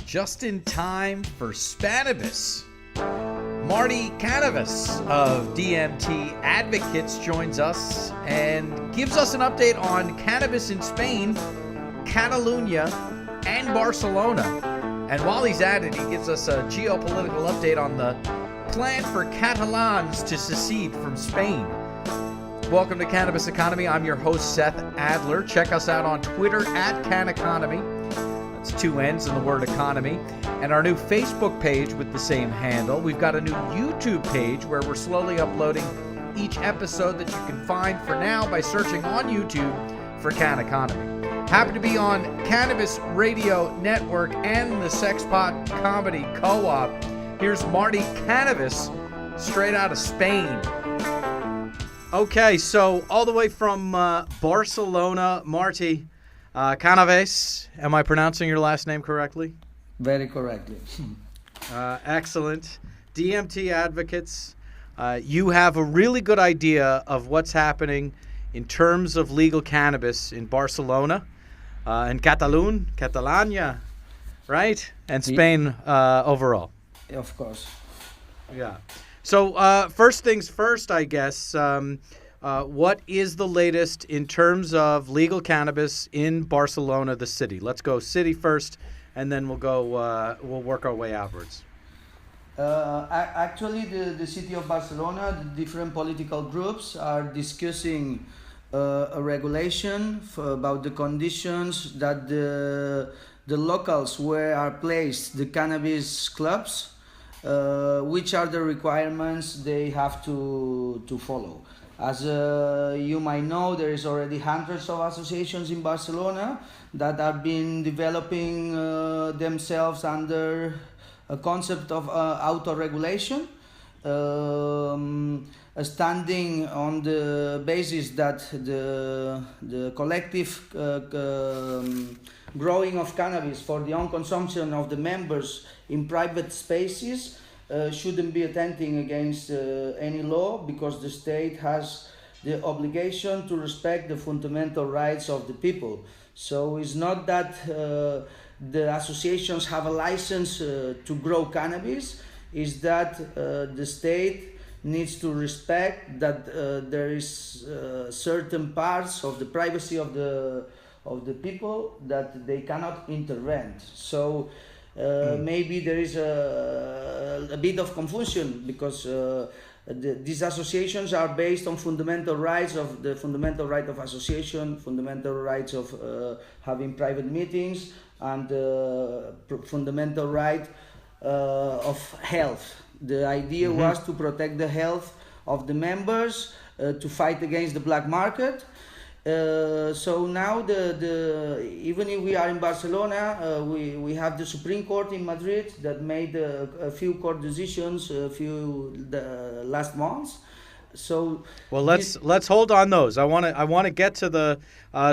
just in time for Cannabis. Marti Canavas of DMT Advocates joins us and gives us an update on cannabis in Spain, Catalonia, and Barcelona. And while he's at it, he gives us a geopolitical update on the plan for Catalans to secede from Spain. Welcome to Cannabis Economy. I'm your host, Seth Adler. Check us out on Twitter at CanEconomy. That's two N's in the word economy. And our new Facebook page with the same handle. We've got a new YouTube page where we're slowly uploading each episode that you can find for now by searching on YouTube for CanEconomy. Happy to be on Cannabis Radio Network and the Sexpot Comedy Co-op. Here's Marti Canavas, straight out of Spain. Okay, so all the way from Barcelona, Marti Canavas. Am I pronouncing your last name correctly? Very correctly. Excellent. DMT Advocates. You have a really good idea of what's happening in terms of legal cannabis in Barcelona, in Catalonia, right? And Spain overall. Of course. Yeah. So first things first, I guess, what is the latest in terms of legal cannabis in Barcelona, the city? Let's go city first, and then we'll work our way outwards. Actually, the city of Barcelona, the different political groups are discussing a regulation about the conditions that the locals where are placed the cannabis clubs, which are the requirements they have to follow. As you might know, there is already hundreds of associations in Barcelona that have been developing themselves under a concept of auto-regulation, standing on the basis that the collective growing of cannabis for the own consumption of the members in private spaces shouldn't be attempting against any law, because the state has the obligation to respect the fundamental rights of the people. So it's not that the associations have a license to grow cannabis, is that the state needs to respect that there is certain parts of the privacy of the people that they cannot intervene. So maybe there is a bit of confusion, because these associations are based on fundamental rights of the fundamental right of association, fundamental rights of having private meetings, and fundamental right of health. The idea was to protect the health of the members, to fight against the black market. So now even if we are in Barcelona, we have the Supreme Court in Madrid that made a few court decisions last months. So well, let's hold on those. I want to get to the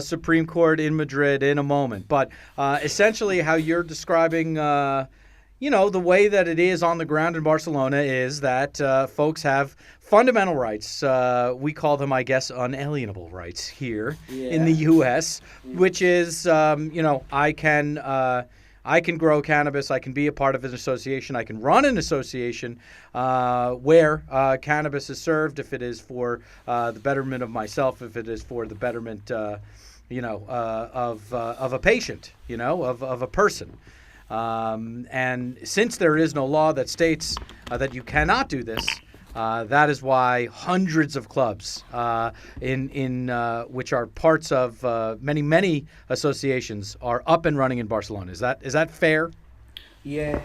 Supreme Court in Madrid in a moment, but essentially how you're describing the way that it is on the ground in Barcelona is that folks have fundamental rights. We call them, I guess, unalienable rights here in the U.S., which is, I can grow cannabis. I can be a part of an association. I can run an association where cannabis is served, if it is for the betterment of myself, if it is for the betterment, of a patient, of a person. And since there is no law that states that you cannot do this, that is why hundreds of clubs in which are parts of many associations are up and running in Barcelona. Is that fair? Yeah,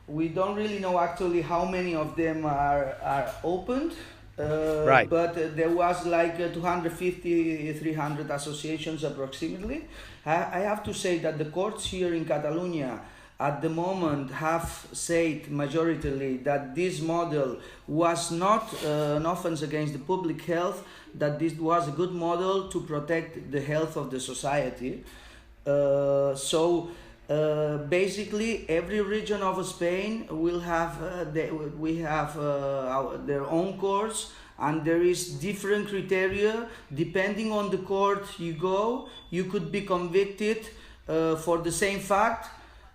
we don't really know actually how many of them are opened. Right. But there was like 250, 300 associations approximately. I have to say that the courts here in Catalonia at the moment have said majoritarily that this model was not an offense against the public health, that this was a good model to protect the health of the society. Basically, every region of Spain will have their own courts, and there is different criteria depending on the court you go. You could be convicted for the same fact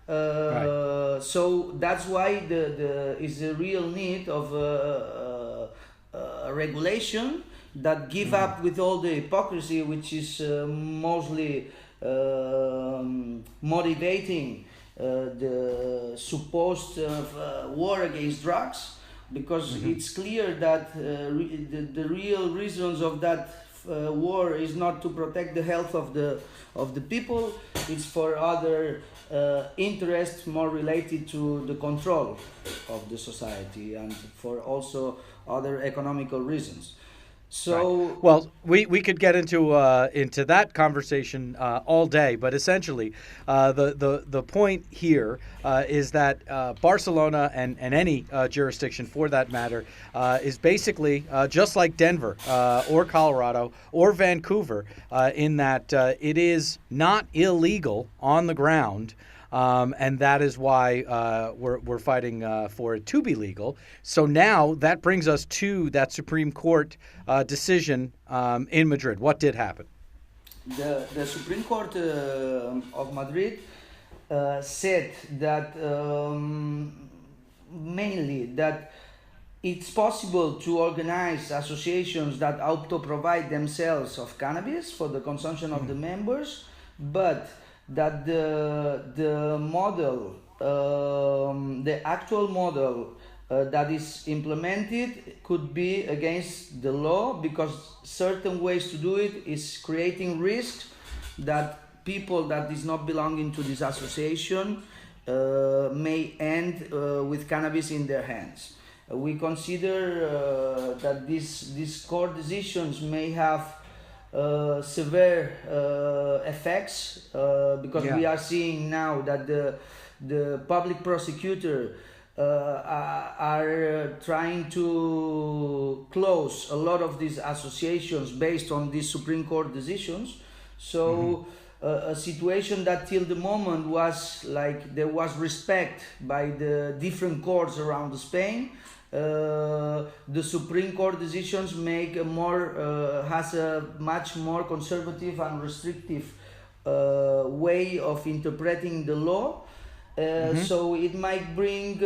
Right. So that's why the is a real need of a regulation that give up with all the hypocrisy, which is mostly motivating the supposed war against drugs, because it's clear that the real reasons of that war is not to protect the health of the people. It's for other interests more related to the control of the society, and for also other economical reasons. So Right. Well, we could get into that conversation all day, but essentially, the point here is that Barcelona and any jurisdiction for that matter is basically just like Denver or Colorado or Vancouver, in that it is not illegal on the ground. And that is why we're fighting for it to be legal. So now that brings us to that Supreme Court decision in Madrid. What did happen? the Supreme Court of Madrid said that mainly that it's possible to organize associations that auto-provide themselves of cannabis for the consumption of the members, but that the model, the actual model that is implemented could be against the law, because certain ways to do it is creating risks that people that is not belonging to this association may end with cannabis in their hands. We consider that these court decisions may have severe effects, because we are seeing now that the public prosecutor are trying to close a lot of these associations based on these Supreme Court decisions. So a situation that till the moment was like there was respect by the different courts around Spain, the Supreme Court decisions make a more has a much more conservative and restrictive way of interpreting the law. So it might bring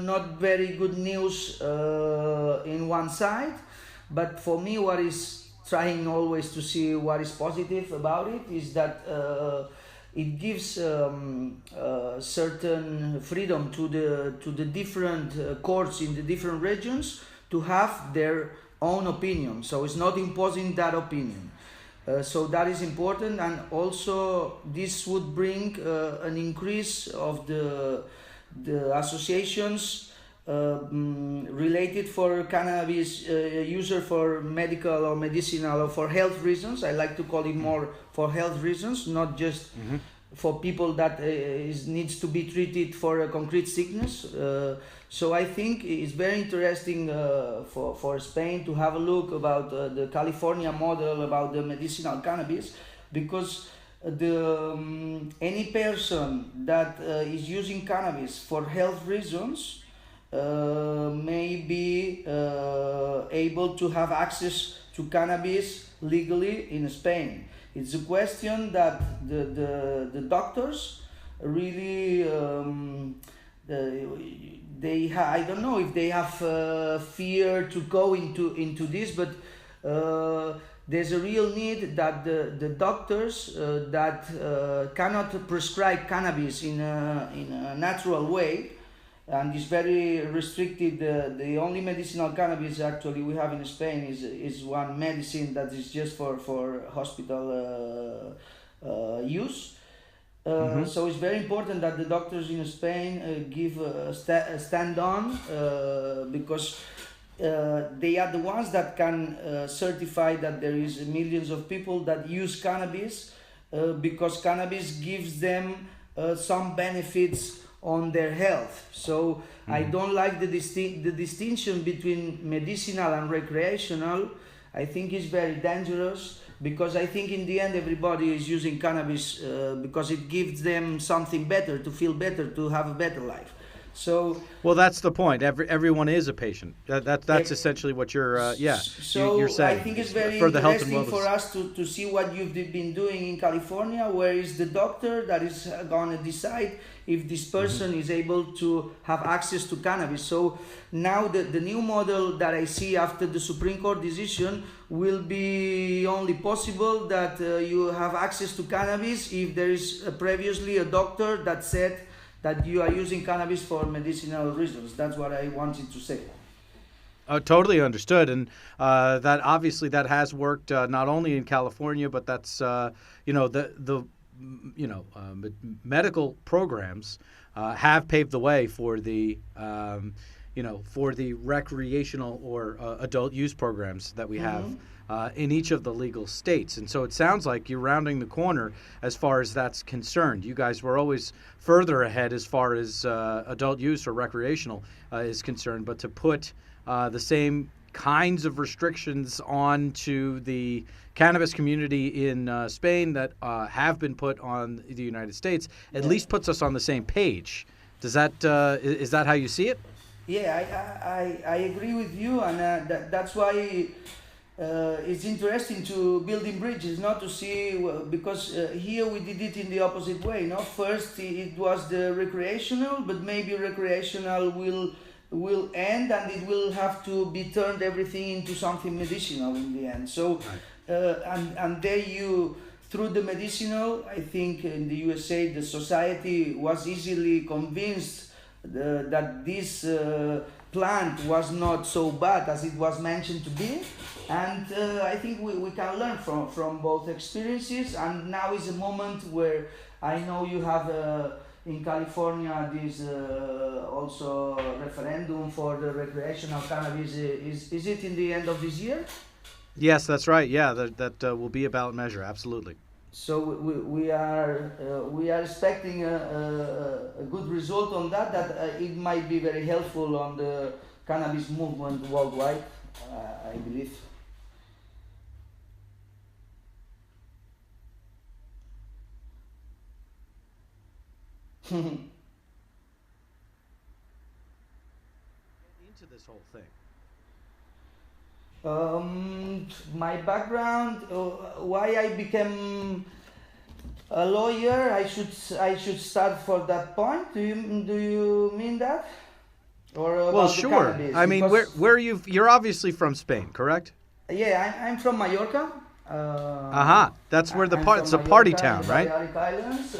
not very good news in one side, but for me, what is trying always to see what is positive about it is that it gives certain freedom to the different courts in the different regions to have their own opinion. So it's not imposing that opinion. So that is important, and also this would bring an increase of the associations related for cannabis user for medical or medicinal or for health reasons. I like to call it more for health reasons, not just for people that needs to be treated for a concrete sickness. So I think it's very interesting for Spain to have a look about the California model about the medicinal cannabis, because any person that is using cannabis for health reasons may be able to have access to cannabis legally in Spain. It's a question that the doctors really I don't know if they have fear to go into this, but there's a real need that the doctors that cannot prescribe cannabis in a natural way, and is very restricted. The only medicinal cannabis actually we have in Spain is one medicine that is just for hospital use. So it's very important that the doctors in Spain give a stand on, because they are the ones that can certify that there is millions of people that use cannabis, because cannabis gives them some benefits on their health. So I don't like the distinction between medicinal and recreational. I think it's very dangerous, because I think in the end everybody is using cannabis because it gives them something better, to feel better, to have a better life. So Well, that's the point. Everyone is a patient. That's eh, essentially what you're so you're I saying. think it's It's very for the health and interesting for wellness. us to see what you've been doing in California, where is the doctor that is going to decide if this person is able to have access to cannabis. So now the new model that I see after the Supreme Court decision will be only possible that you have access to cannabis if there is previously a doctor that said that you are using cannabis for medicinal reasons. That's what I wanted to say. Totally understood, and that obviously that has worked not only in California, but that's the medical programs have paved the way for the for the recreational or adult use programs that we have in each of the legal states. And so it sounds like you're rounding the corner as far as that's concerned. You guys were always further ahead as far as adult use or recreational is concerned, but to put the same kinds of restrictions on to the cannabis community in Spain that have been put on the United States at least puts us on the same page. Does that is that how you see it? Yeah, I agree with you, and that's why it's interesting to building bridges, not to see because here we did it in the opposite way. No, first it was the recreational, but maybe recreational will end, and it will have to be turned everything into something medicinal in the end. So, and there you through the medicinal, I think in the USA the society was easily convinced that this plant was not so bad as it was mentioned to be, and I think we can learn from both experiences. And now is a moment where I know you have in California this also referendum for the recreational cannabis. Is it in the end of this year? Yes, that's right. Yeah, that will be a ballot measure. Absolutely. So we are expecting a good result on that. It might be very helpful on the cannabis movement worldwide. I believe. Into this whole thing. My background, why I became a lawyer. I should start for that point. Do you mean that? Or about Well, the sure. cannabis? I mean, Because where you're obviously from Spain, correct? yeah, I'm from Mallorca. That's where I'm from it's a Mallorca party in town, the right? Balearic Islands,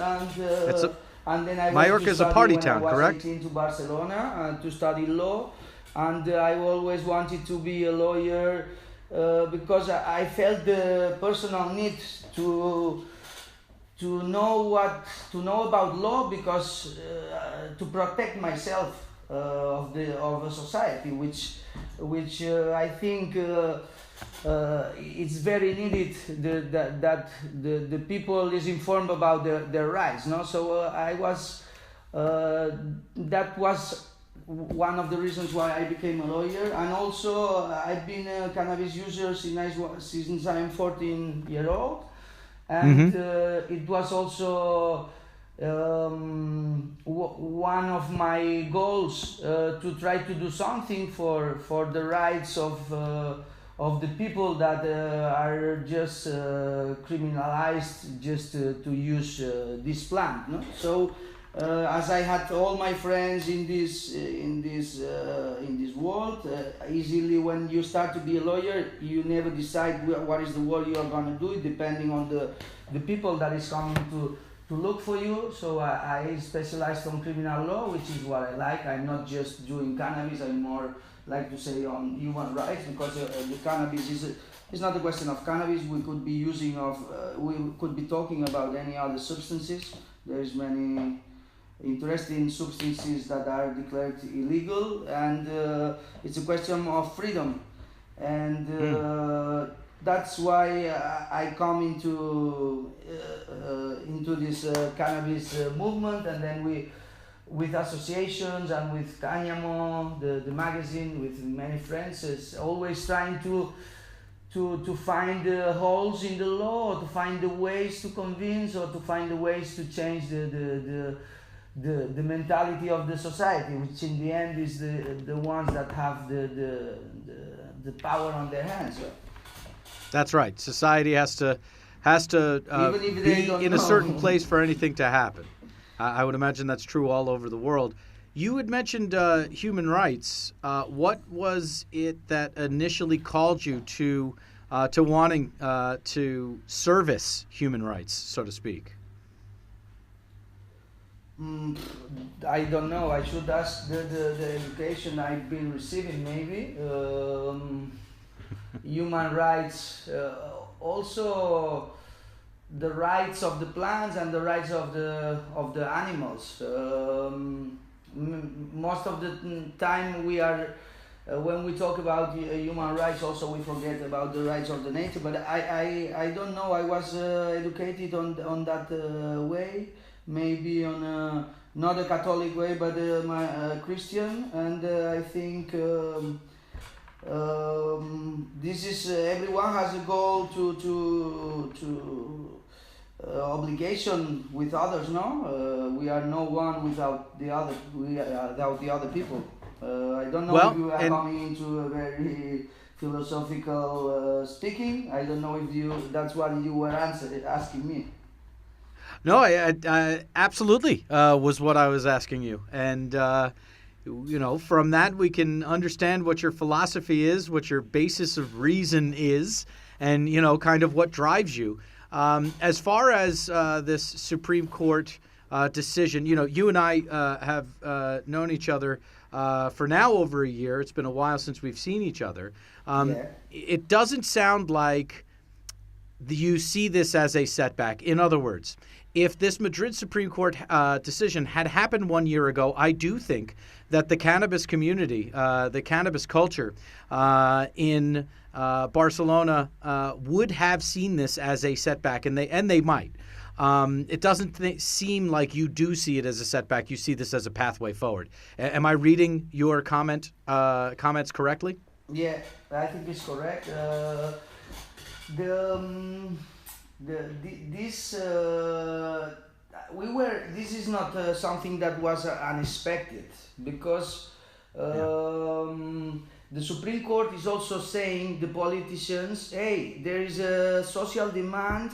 It's a and then I went Mallorca to is a study party when town, I was correct? 18 to Barcelona to study law, and I always wanted to be a lawyer because I felt the personal need to know about law, because to protect myself of a society which I think it's very needed that the people is informed about their rights. No, so that was one of the reasons why I became a lawyer, and also I've been a cannabis user since I'm 14-year-old, and it was also one of my goals to try to do something for the rights of the people that are just criminalized just to use this plant. No? So as I had all my friends in this world, easily when you start to be a lawyer, you never decide what is the work you are going to do, depending on the people that is coming to look for you. So I specialized on criminal law, which is what I like. I'm not just doing cannabis, I'm more like to say on human rights, because the cannabis is not a question of cannabis. We could be we could be talking about any other substances. There's many interesting substances that are declared illegal, and it's a question of freedom, and that's why I come into this cannabis movement, and then with associations and with Cáñamo, the magazine, with many friends, is always trying to find the holes in the law, or to find the ways to convince, or to find the ways to change the the mentality of the society, which in the end is the ones that have the power on their hands. That's right. Society has to Even if they be don't in a know. certain place for anything to happen. I would imagine that's true all over the world. You had mentioned human rights. What was it that initially called you to wanting to service human rights, so to speak? I don't know. I should ask the education I've been receiving, maybe. Human rights, also the rights of the plants and the rights of the animals. Most of the time we are, when we talk about human rights, also we forget about the rights of the nature. But I don't know. I was educated on that way. Maybe on not a Catholic way, but Christian, and I think this is everyone has a goal to obligation with others. No, we are no one without the other. Without the other people. I don't know if you are coming into a very philosophical speaking. I don't know if that's what you were asking me. No, I absolutely was what I was asking you. And, from that we can understand what your philosophy is, what your basis of reason is, and, kind of what drives you. As far as this Supreme Court decision, you and I have known each other for now over a year. It's been a while since we've seen each other. It doesn't sound like you see this as a setback. In other words, if this Madrid Supreme Court decision had happened 1 year ago, I do think that the cannabis community, the cannabis culture in Barcelona would have seen this as a setback, and they might. It doesn't seem like you do see it as a setback. You see this as a pathway forward. Am I reading your comments correctly? Yeah, I think it's correct. This is not something that was unexpected, because the Supreme Court is also saying the politicians, hey, there is a social demand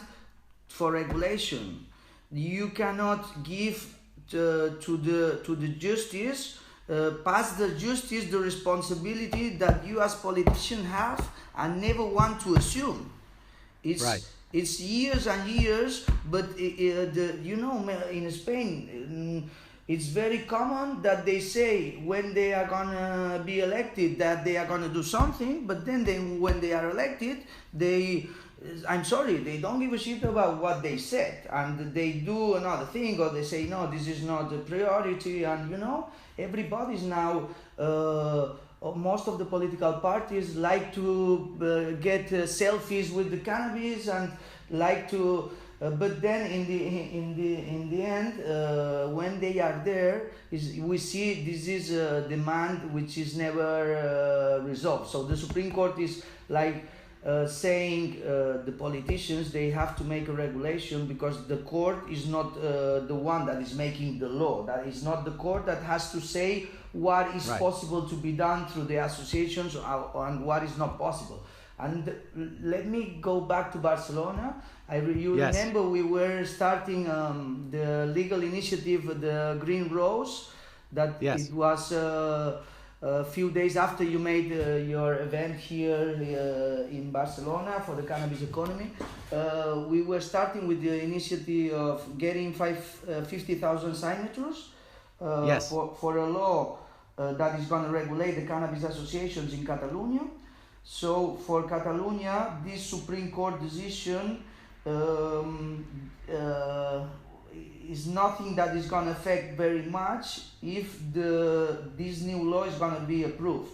for regulation. You cannot give to the justice, pass the justice the responsibility that you as politicians have and never want to assume. It's years and years, but in Spain, it's very common that they say when they are gonna be elected that they are gonna do something, but then when they are elected, they don't give a shit about what they said, and they do another thing, or they say no, this is not a priority, and everybody's now. Most of the political parties like to get selfies with the cannabis and like to, but then in the end, when they are there, we see this is a demand which is never resolved. So the Supreme Court is like saying the politicians, they have to make a regulation, because the court is not the one that is making the law. That is not the court that has to say what is possible to be done through the associations and what is not possible. And let me go back to Barcelona. Remember we were starting the legal initiative, the Green Rose, that it was a few days after you made your event here in Barcelona for the cannabis economy. We were starting with the initiative of getting 50,000 signatures for a law that is going to regulate the cannabis associations in Catalonia. So for Catalonia, this Supreme Court decision is nothing that is going to affect very much if this new law is going to be approved.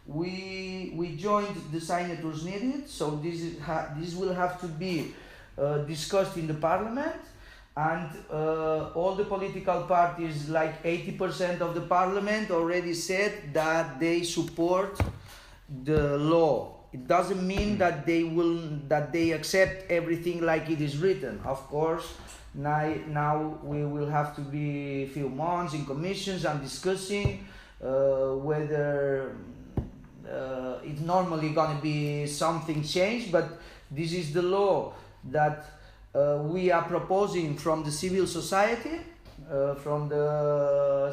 We joined the signatures needed, so this will have to be discussed in the parliament. And all the political parties, like 80% of the parliament, already said that they support the law. It doesn't mean that they accept everything like it is written. Of course, Now we will have to be a few months in commissions and discussing whether it's normally going to be something changed, but this is the law that we are proposing from the civil society, from the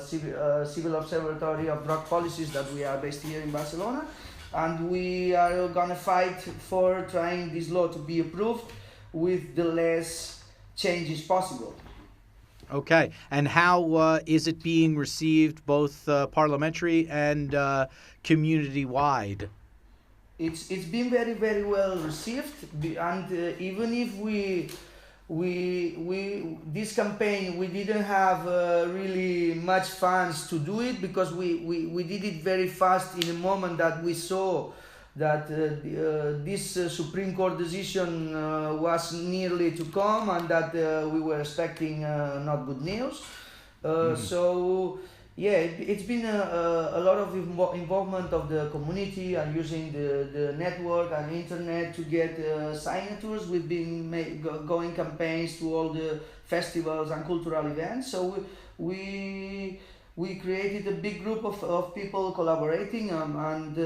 Civil Observatory of Drug Policies that we are based here in Barcelona, and we are going to fight for trying this law to be approved with the less changes possible. Okay, and how is it being received, both parliamentary and community-wide? It's been very, very well received, and even if we this campaign we didn't have really much funds to do it, because we did it very fast in a moment that we saw that this Supreme Court decision was nearly to come, and that we were expecting not good news. So yeah, it's been a lot of involvement of the community and using the network and internet to get signatures. We've been going campaigns to all the festivals and cultural events. So we created a big group of people collaborating, and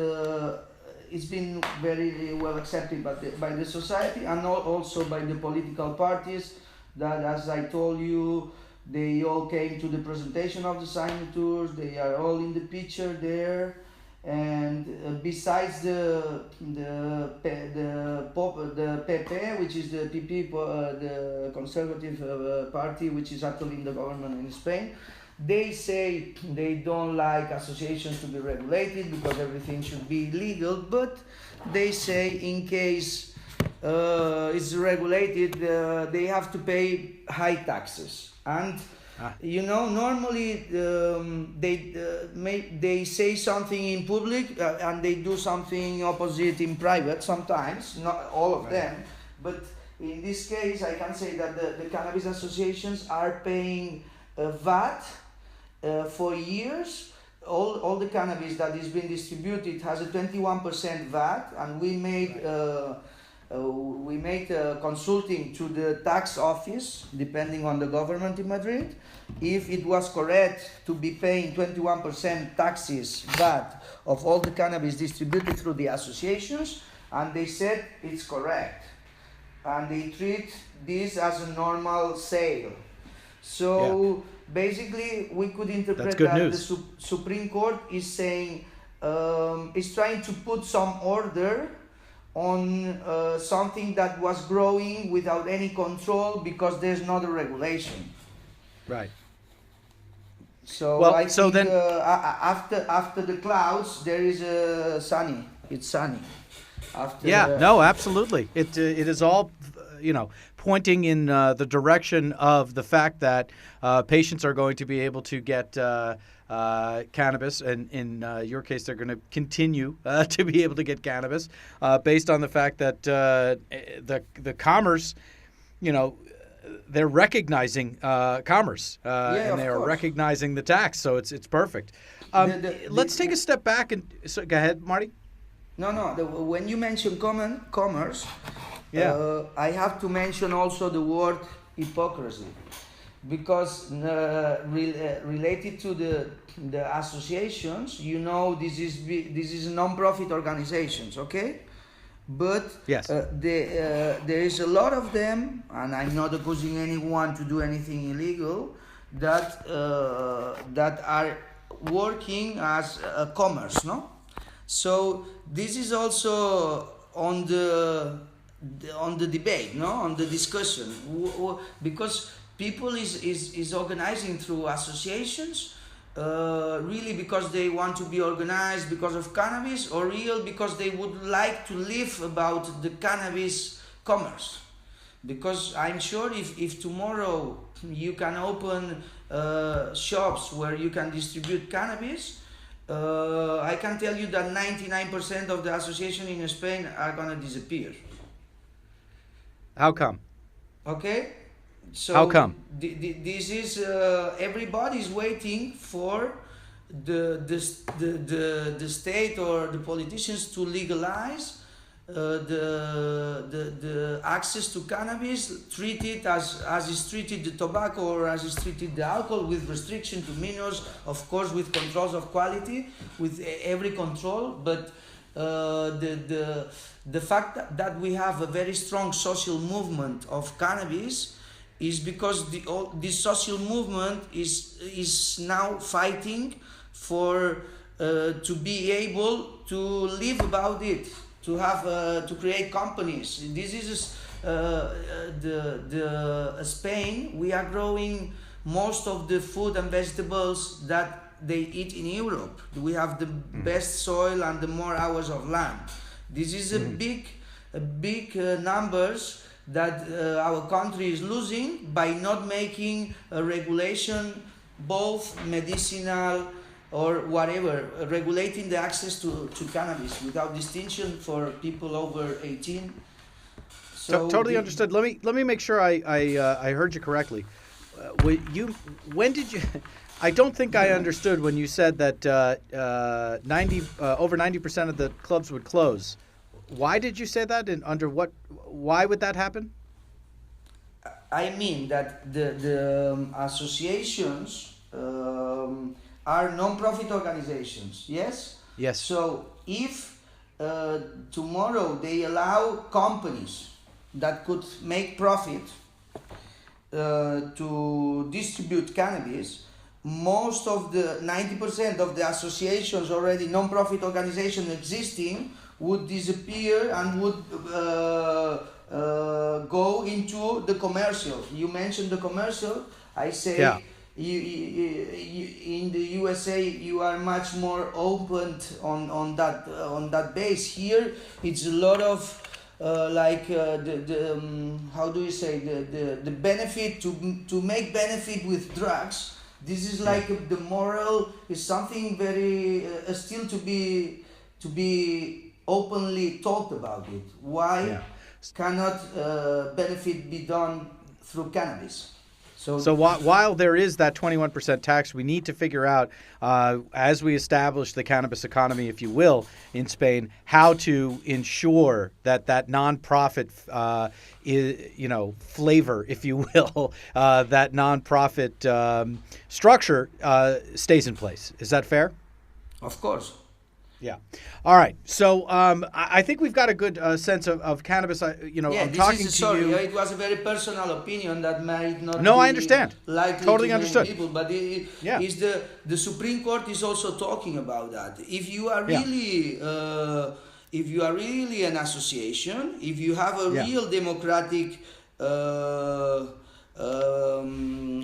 it's been very well accepted by the society, and also by the political parties that, as I told you, they all came to the presentation of the signatures. They are all in the picture there, and besides the PP, which is the PP, the Conservative Party, which is actually in the government in Spain, they say they don't like associations to be regulated because everything should be legal, but they say in case it's regulated, they have to pay high taxes. And you know, normally they say something in public and they do something opposite in private sometimes, not all of them. But in this case, I can say that the cannabis associations are paying VAT for years. All the cannabis that is being distributed has a 21% VAT, and we made consulting to the tax office, depending on the government in Madrid, if it was correct to be paying 21% taxes VAT of all the cannabis distributed through the associations, and they said it's correct, and they treat this as a normal sale. So basically, we could interpret that news. The Supreme Court is saying, is trying to put some order on something that was growing without any control because there's not a regulation. Right. So I think then after the clouds there is sunny. It's sunny. No, absolutely. It is all, pointing in the direction of the fact that patients are going to be able to get cannabis, and in your case, they're going to continue to be able to get cannabis based on the fact that the commerce, they're recognizing commerce and they are recognizing the tax, so it's perfect. Let's take a step back and go ahead, Marty. No. When you mention commerce, I have to mention also the word hypocrisy, because related to the associations, this is non-profit organizations, okay? But there is a lot of them, and I'm not accusing anyone to do anything illegal, that are working as a commerce, no? So this is also on the debate, no, on the discussion, because people is organizing through associations, really because they want to be organized because of cannabis, or real because they would like to live about the cannabis commerce. Because I'm sure if tomorrow you can open shops where you can distribute cannabis, I can tell you that 99% of the association in Spain are going to disappear. How come? Okay. So how come? This is everybody's waiting for the state or the politicians to legalize the access to cannabis, treat it as is treated the tobacco or as is treated the alcohol, with restriction to minors, of course with controls of quality, with every control. But the fact that we have a very strong social movement of cannabis is because this social movement is now fighting for to be able to live about it, to have to create companies. This is the Spain. We are growing most of the food and vegetables that they eat in Europe. We have the best soil and the more hours of land. This is a big numbers that our country is losing by not making a regulation, both medicinal or whatever, regulating the access to cannabis without distinction for people over 18. So Totally understood. Let me make sure I heard you correctly. When did you? I don't think I understood when you said that over 90% of the clubs would close. Why did you say that, and under what? Why would that happen? I mean that the associations are non-profit organizations. Yes. Yes. So if tomorrow they allow companies that could make profit to distribute cannabis, most of the 90% of the associations, already non-profit organizations existing, would disappear and would go into the commercial. You mentioned the commercial. I say, yeah. In the USA you are much more open on that base. Here it's a lot of how do you say, the benefit to make benefit with drugs. This is like the moral is something very still to be openly talked about it. Why cannot benefit be done through cannabis? So while there is that 21% tax, we need to figure out, as we establish the cannabis economy, if you will, in Spain, how to ensure that nonprofit, flavor, if you will, that nonprofit structure stays in place. Is that fair? Of course. Yeah. All right. So I think we've got a good sense of cannabis. I'm talking to you. It was a very personal opinion that might not. No, be I understand. Likely Totally to understood. many people, but is the Supreme Court is also talking about that. If you are really, if you are really an association, if you have a real democratic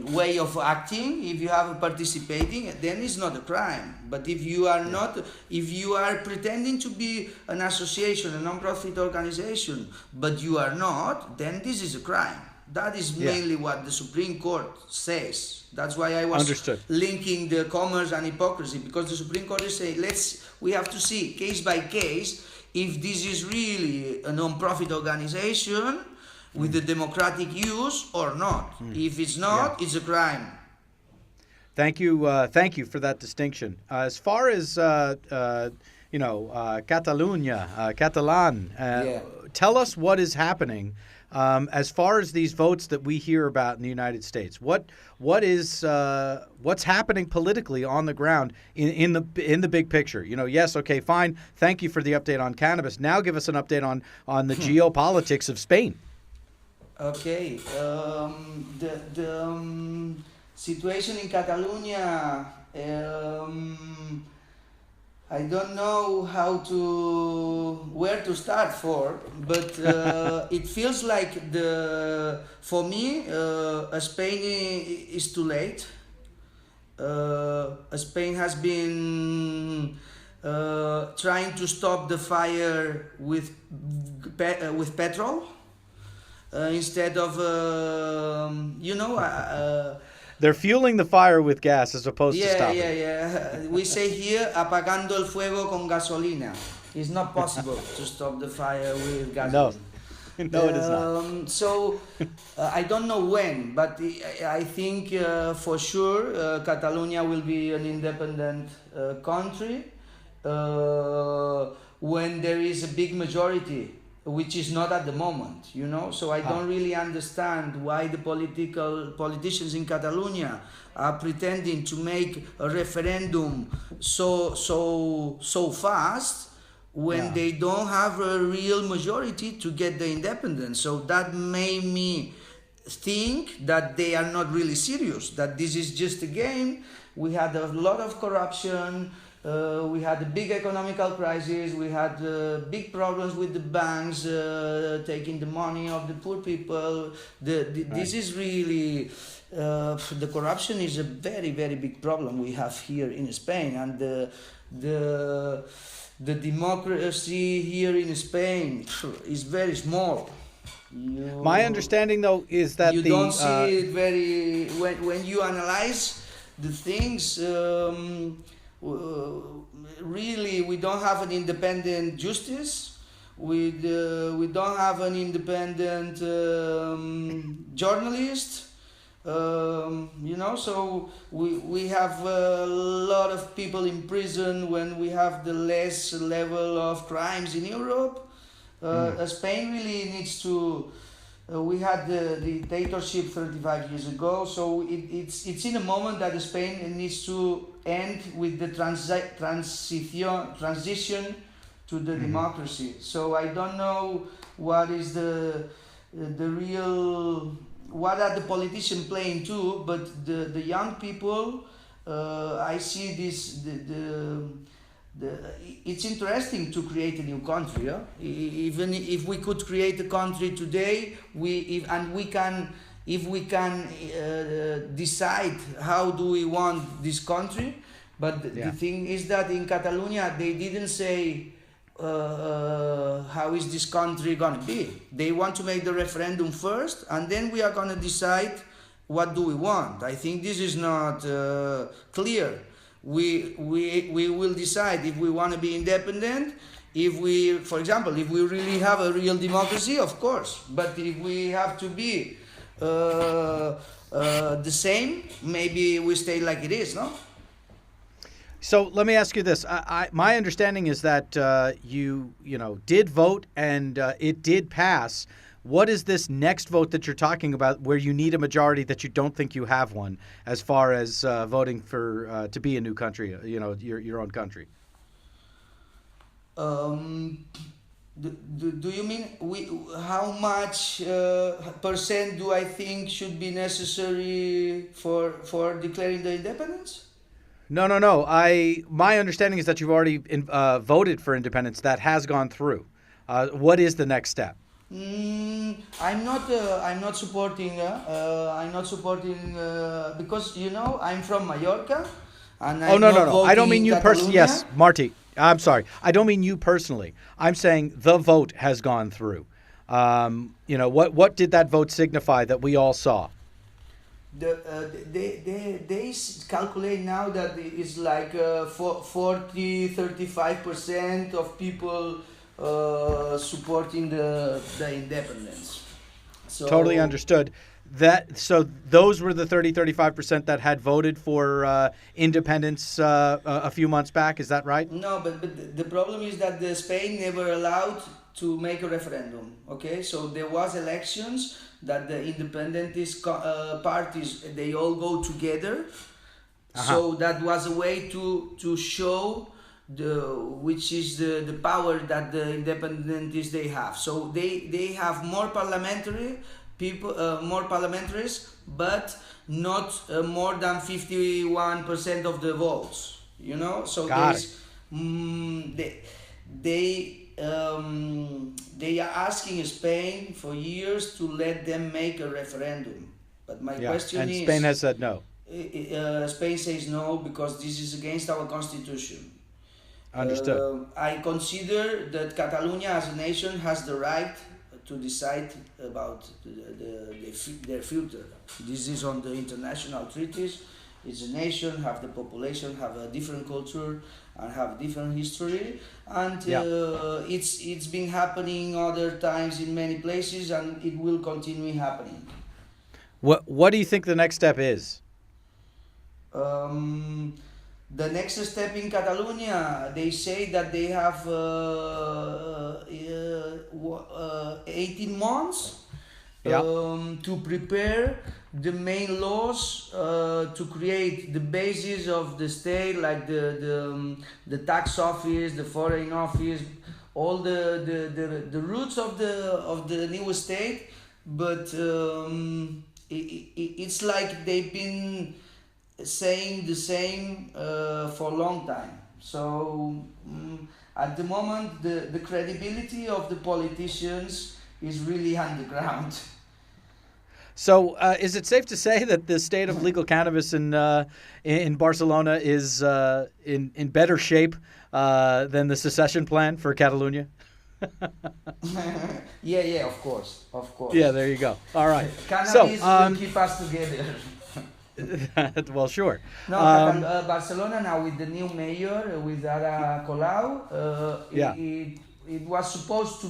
way of acting, if you have participating, then it's not a crime. But if you are not, if you are pretending to be an association, a non-profit organization, but you are not, then this is a crime. That is mainly what the Supreme Court says. That's why I was linking the commerce and hypocrisy, because the Supreme Court is saying, we have to see case by case if this is really a non-profit organization with the democratic use or not. If it's not, it's a crime. Thank you for that distinction. As far as Catalonia, Catalan, tell us what is happening as far as these votes that we hear about in the United States. What's happening politically on the ground in the big picture? Yes, okay, fine. Thank you for the update on cannabis. Now give us an update on the geopolitics of Spain. Okay, the situation in Catalonia, I don't know where to start but it feels like for me, Spain is too late. Spain has been trying to stop the fire with petrol. Instead of, they're fueling the fire with gas as opposed to stopping. We say here, apagando el fuego con gasolina. It's not possible to stop the fire with gasoline. No, it is not. So, I don't know when, but I think for sure Catalonia will be an independent country. when there is a big majority, which is not at the moment, you know. So I don't really understand why the politicians in Catalonia are pretending to make a referendum so fast when they don't have a real majority to get the independence. So that made me think that they are not really serious, that this is just a game. We had a lot of corruption, we had a big economical crisis, we had big problems with the banks taking the money of the poor people. This is really, the corruption is a very, very big problem we have here in Spain, and the democracy here in Spain is very small. My understanding, though, is that you don't see it very when you analyze the things. Really, we don't have an independent justice. We don't have an independent journalist. You know, so we have a lot of people in prison when we have the less level of crimes in Europe. Spain really needs to. We had the dictatorship 35 years ago, so it's in a moment that Spain needs to end with the transition to the democracy. So I don't know what is the real. What are the politicians playing too? But the young people, I see this it's interesting to create a new country. Yeah? Even if we could create a country today, if we can decide how do we want this country. But the thing is that in Catalonia they didn't say how is this country gonna be. They want to make the referendum first, and then we are gonna decide what do we want. I think this is not clear. We will decide if we want to be independent, if we, for example, if we really have a real democracy, of course, but if we have to be the same, maybe we stay like it is, no? So let me ask you this. My understanding is that you did vote and it did pass. What is this next vote that you're talking about where you need a majority that you don't think you have one as far as voting for to be a new country, your own country? Do you mean how much percent do I think should be necessary for declaring the independence? No. My understanding is that you've already voted for independence. That has gone through. What is the next step? I'm not supporting. Because I'm from Mallorca, and no. I don't mean you personally. Yes, Marti. I'm sorry. I don't mean you personally. I'm saying the vote has gone through. What did that vote signify that we all saw? They calculate now that it's like 35% of people supporting the independence. So totally understood. So those were the 35% that had voted for independence a few months back. Is that right? No, but the problem is that Spain never allowed to make a referendum. Okay, so there was elections that the independentist parties, they all go together. So that was a way to show which is the power that the independentists they have. So they have more parliamentary people, more parliamentaries, but not more than 51% of the votes. So they are asking Spain for years to let them make a referendum. But my question is, Spain has said no. Spain says no because this is against our constitution. Understood. I consider that Catalonia as a nation has the right to decide about their future. This is on the international treaties. It's a nation, have the population, have a different culture, and have different history. And it's been happening other times in many places, and it will continue happening. What do you think the next step is? The next step in Catalonia, they say that they have 18 months Yeah. to prepare the main laws to create the basis of the state, like the tax office, the foreign office, all the roots of the new state. But it's like they've been saying the same for a long time. So at the moment, the credibility of the politicians is really underground. So, is it safe to say that the state of legal cannabis in Barcelona is in better shape than the secession plan for Catalonia? Yeah, of course. Yeah, there you go. All right. Cannabis will keep us together. Well, sure. No, Barcelona now with the new mayor, with Ada Colau, Yeah. it was supposed to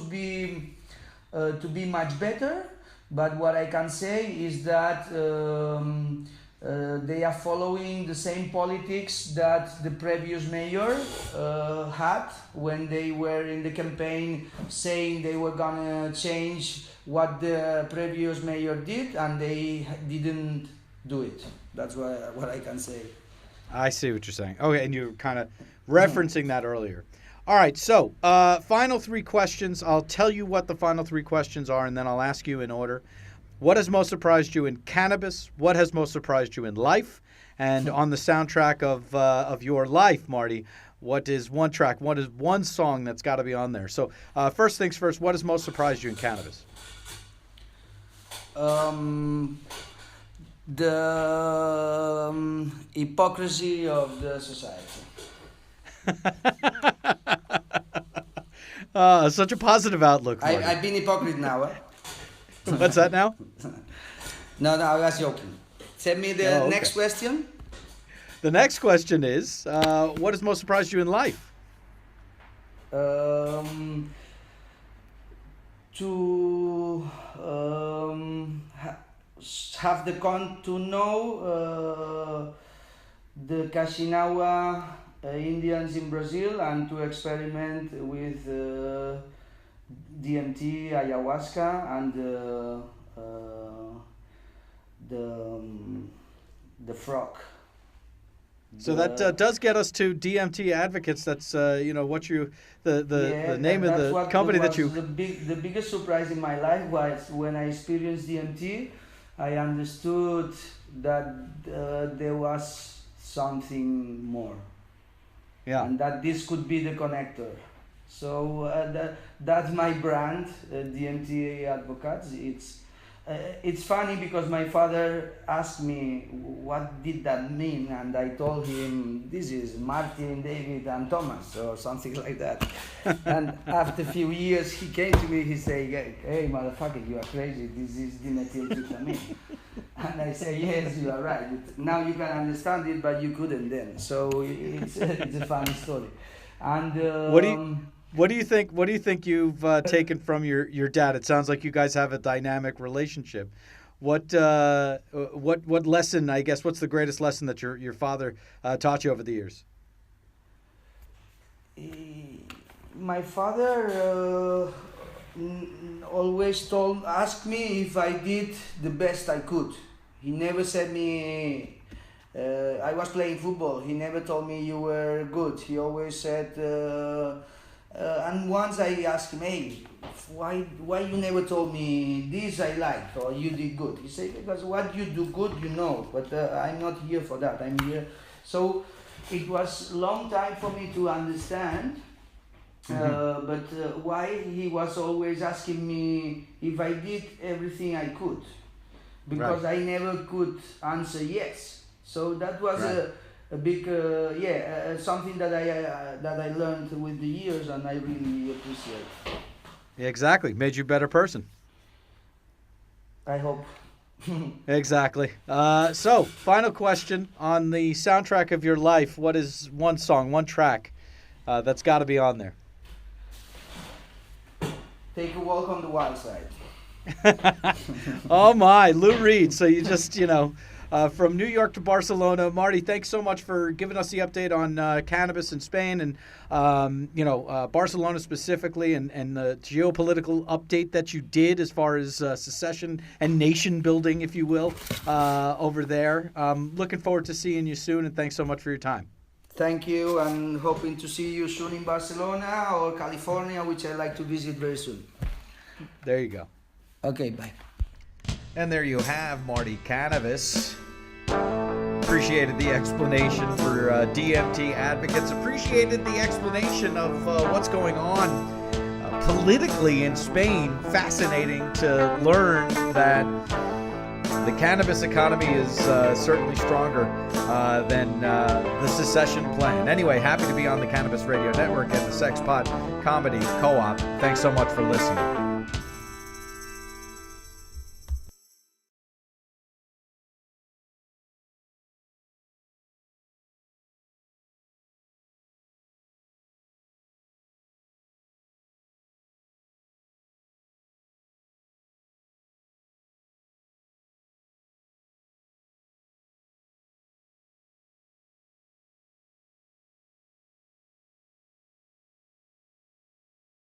be much better. But what I can say is that they are following the same politics that the previous mayor had when they were in the campaign, saying they were gonna change what the previous mayor did, and they didn't do it. That's what I can say. I see what you're saying. Okay, and you're kind of referencing that earlier. All right, so final three questions. I'll tell you what the final three questions are, and then I'll ask you in order. What has most surprised you in cannabis? What has most surprised you in life? And on the soundtrack of your life, Marti, what is one track? What is one song that's got to be on there? So first things first, what has most surprised you in cannabis? The hypocrisy of the society. Such a positive outlook, Marti. I've been hypocrite now. What's that now? No, I was joking. Send me the next question. The next question is, what has most surprised you in life? To have to know the Cachinawa Indians in Brazil, and to experiment with DMT, ayahuasca, and the frog. So that does get us to DMT advocates. That's what you the name of the company that you. The biggest surprise in my life was when I experienced DMT. I understood that there was something more. Yeah. And that this could be the connector. So that's my brand, DMT Advocates. It's funny because my father asked me what did that mean, and I told him this is Martin, David, and Thomas, or something like that. And after a few years, he came to me. He said, "Hey, motherfucker, you are crazy. This is dimethyltryptamine." And I say, "Yes, you are right. Now you can understand it, but you couldn't then." So it's a funny story. And What do you think? What do you think you've taken from your dad? It sounds like you guys have a dynamic relationship. What lesson? I guess what's the greatest lesson that your father taught you over the years? My father always asked me if I did the best I could. He never said me. I was playing football. He never told me you were good. He always said. And once I asked him, "Hey, why you never told me this I liked or you did good?" He said, "Because what you do good, you know. But I'm not here for that. I'm here." So it was a long time for me to understand. But why he was always asking me if I did everything I could, because right. I never could answer yes. So that was right. a big something that I learned with the years, and I really appreciate. Yeah, exactly. Made you a better person. I hope. Exactly. So, final question on the soundtrack of your life. What is one song, one track that's got to be on there? Take a walk on the wild side. Oh my, Lou Reed. So you just from New York to Barcelona. Marti, thanks so much for giving us the update on cannabis in Spain and, Barcelona specifically and the geopolitical update that you did as far as secession and nation building, if you will, over there. Looking forward to seeing you soon, and thanks so much for your time. Thank you, and hoping to see you soon in Barcelona or California, which I'd like to visit very soon. There you go. Okay, bye. And there you have Marti Cannavas. Appreciated the explanation for DMT advocates. Appreciated the explanation of what's going on politically in Spain. Fascinating to learn that the cannabis economy is certainly stronger than the secession plan. Anyway, happy to be on the Cannabis Radio Network and the Sex Pot Comedy Co-op. Thanks so much for listening.